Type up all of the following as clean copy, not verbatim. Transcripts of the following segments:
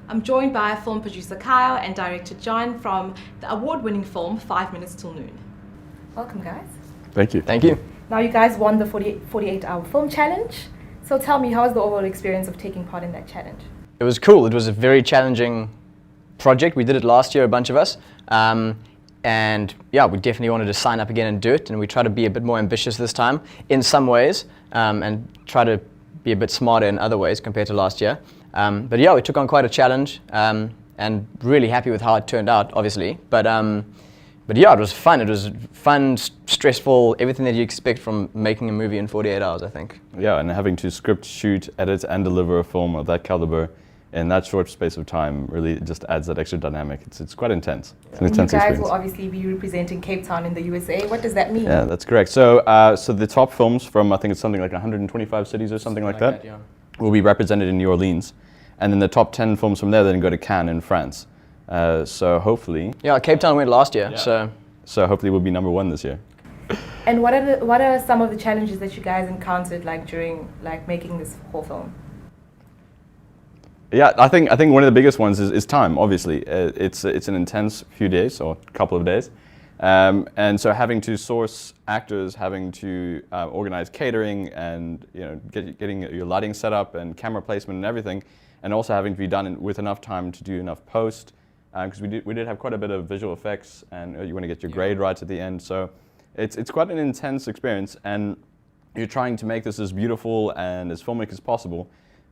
I'm joined by film producer Kyle and director John from the award-winning film 5 Minutes Till Noon. Welcome, guys. Thank you. Thank you. Now you guys won the 48-hour film challenge. So tell me, how was the overall experience of taking part in that challenge? It was cool. It was a very challenging project. We did it last year, a bunch of us. And yeah, we definitely wanted to sign up again and do it. And we try to be a bit more ambitious this time in some ways, and try to be a bit smarter in other ways compared to last year. But yeah, we took on quite a challenge, and really happy with how it turned out, obviously. But yeah, it was fun. It was fun, stressful, everything that you expect from making a movie in 48 hours, I think. Yeah, and having to script, shoot, edit, and deliver a film of that caliber in that short space of time really just adds that extra dynamic. It's quite intense. It's an intense experience. You guys experience. will obviously be representing Cape Town in the USA. What does that mean? Yeah, that's correct. So, so the top films from, I think it's something like 125 cities or something like that, yeah. will be represented in New Orleans. And then the top 10 films from there then go to Cannes in France. So hopefully... Yeah, Cape Town went last year, yeah. So hopefully we'll be #1 this year. And what are some of the challenges that you guys encountered during making this whole film? Yeah, I think one of the biggest ones is time. Obviously, it's an intense few days or couple of days, and so having to source actors, having to organize catering, and getting your lighting set up and camera placement and everything, and also having to be done with enough time to do enough post, because we did have quite a bit of visual effects, and you want to get your grade right at the end. So it's quite an intense experience, and you're trying to make this as beautiful and as filmic as possible.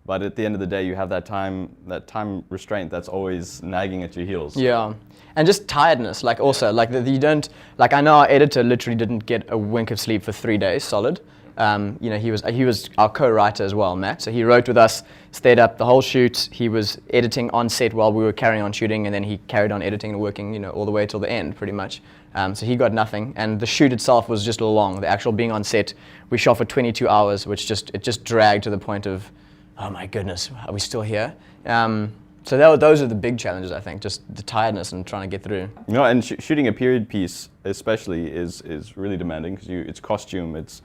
But at the end of the day, you have that time restraint that's always nagging at your heels. Yeah, and just tiredness. You don't. I know our editor literally didn't get a wink of sleep for 3 days solid. He was our co-writer as well, Matt. So he wrote with us, stayed up the whole shoot. He was editing on set while we were carrying on shooting, and then he carried on editing and working, all the way till the end, pretty much. So he got nothing, and the shoot itself was just long. The actual being on set, we shot for 22 hours, which just dragged to the point of, oh my goodness, are we still here? So those are the big challenges, I think, just the tiredness and trying to get through. And shooting a period piece especially is really demanding, because it's costume, it's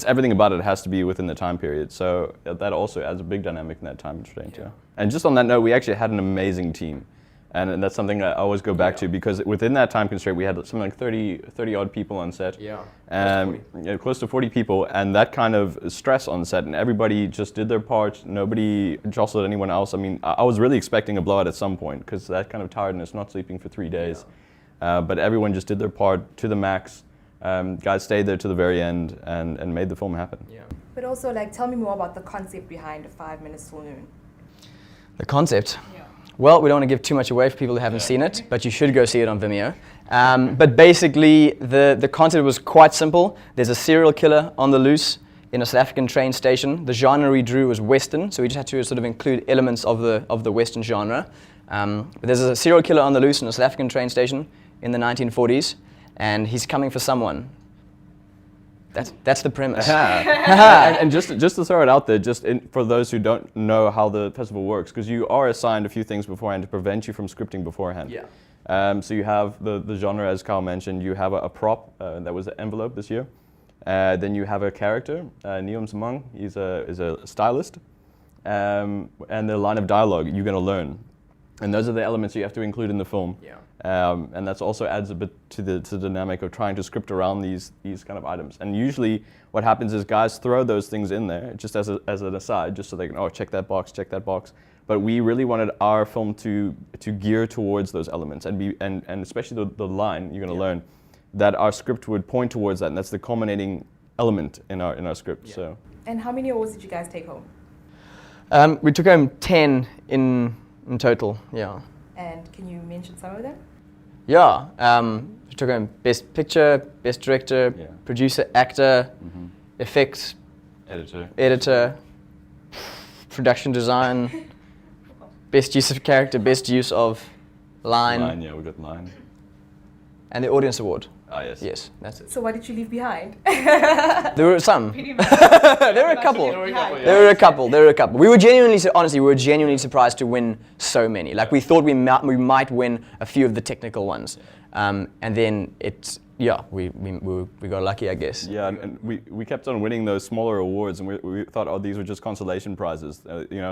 everything about it has to be within the time period. So that also adds a big dynamic in that time constraint. Yeah. And just on that note, we actually had an amazing team. And that's something I always go back to, because within that time constraint, we had something like 30 odd people on set. Yeah. Close to 40 people, and that kind of stress on set, and everybody just did their part. Nobody jostled anyone else. I mean, I was really expecting a blowout at some point, because that kind of tiredness, not sleeping for 3 days. Yeah. But everyone just did their part to the max. Guys stayed there to the very end and made the film happen. Yeah. But also, tell me more about the concept behind 5 Minutes Till Noon. The concept? Yeah. Well, we don't want to give too much away for people who haven't seen it, but you should go see it on Vimeo. But basically, the concept was quite simple. There's a serial killer on the loose in a South African train station. The genre we drew was Western, so we just had to sort of include elements of the Western genre. But there's a serial killer on the loose in a South African train station in the 1940s, and he's coming for someone. That's the premise. And just to throw it out there, for those who don't know how the festival works, because you are assigned a few things beforehand to prevent you from scripting beforehand. Yeah. So you have the genre, as Kyle mentioned. You have a prop that was the envelope this year. Then you have a character, Neom Samang. Is a stylist, and the line of dialogue you're going to learn, and those are the elements you have to include in the film. Yeah. And that also adds a bit to the dynamic of trying to script around these kind of items. And usually what happens is guys throw those things in there just as an aside, just so they can, check that box. But we really wanted our film to gear towards those elements, and especially the line you're going to learn, that our script would point towards that, and that's the culminating element in our script. Yeah. So. And how many awards did you guys take home? We took home 10 in total, yeah. And can you mention some of them? Yeah, we took home Best Picture, Best Director, Producer, Actor, Effects, Editor, Production Design, Best Use of Character, Best Use of Line. Yeah, we got line. And the Audience Award. Ah, yes. Yes, that's it. So what did you leave behind? There were some. There were a couple. There were a couple. We were genuinely surprised to win so many. We thought we might win a few of the technical ones, and then yeah, we got lucky, I guess. Yeah, and we kept on winning those smaller awards, and we thought, oh, these were just consolation prizes.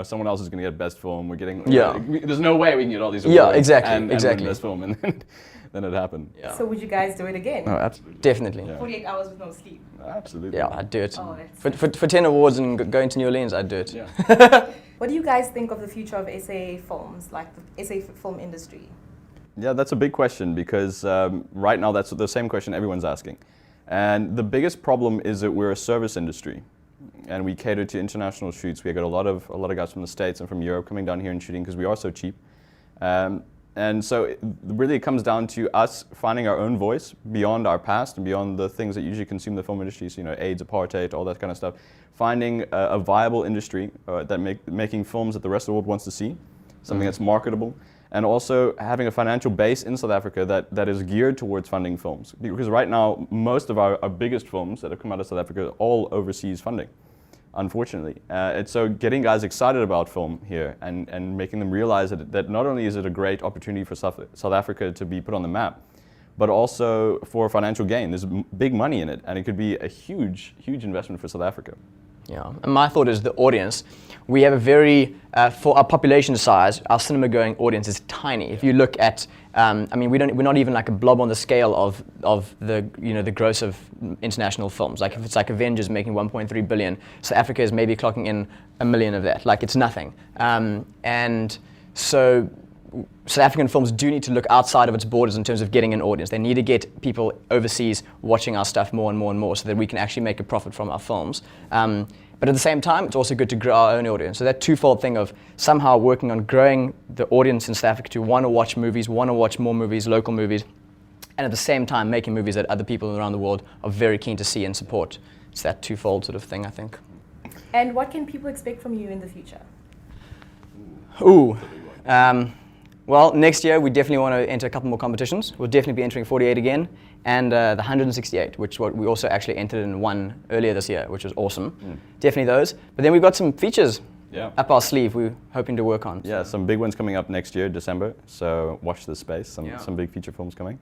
Someone else is going to get best film. We're getting there's no way we can get all these awards. Yeah, exactly, and exactly. win best film, and then it happened. Yeah. So would you guys do it again? Oh, absolutely. Definitely. Yeah. 48 hours with no sleep. Absolutely. Yeah, I'd do it. Oh, that's For 10 awards and going to New Orleans, I'd do it. Yeah. What do you guys think of the future of SA films, like the SA film industry? Yeah, that's a big question because right now that's the same question everyone's asking. And the biggest problem is that we're a service industry and we cater to international shoots. We got a lot of guys from the States and from Europe coming down here and shooting because we are so cheap. And so it comes down to us finding our own voice beyond our past and beyond the things that usually consume the film industry, so, AIDS, apartheid, all that kind of stuff. Finding a viable industry making films that the rest of the world wants to see, something that's marketable, and also having a financial base in South Africa that is geared towards funding films. Because right now, most of our biggest films that have come out of South Africa are all overseas funding, unfortunately. And so getting guys excited about film here and making them realize that not only is it a great opportunity for South Africa to be put on the map, but also for financial gain. There's big money in it, and it could be a huge, huge investment for South Africa. Yeah, and my thought is the audience. We have a very, for our population size, our cinema-going audience is tiny. If you look at, we're not even like a blob on the scale of the gross of international films. Like if it's like Avengers making 1.3 billion, South Africa is maybe clocking in 1 million of that. Like it's nothing. And so South African films do need to look outside of its borders in terms of getting an audience. They need to get people overseas watching our stuff more and more and more so that we can actually make a profit from our films. But at the same time, it's also good to grow our own audience. So that twofold thing of somehow working on growing the audience in South Africa to want to watch movies, want to watch more movies, local movies, and at the same time making movies that other people around the world are very keen to see and support. It's that twofold sort of thing, I think. And what can people expect from you in the future? Ooh. Well, next year we definitely want to enter a couple more competitions. We'll definitely be entering 48 again, and the 168, which we also actually entered and won earlier this year, which was awesome. Definitely those. But then we've got some features up our sleeve we're hoping to work on. Yeah, some big ones coming up next year, December. So watch this space. Some big feature films coming.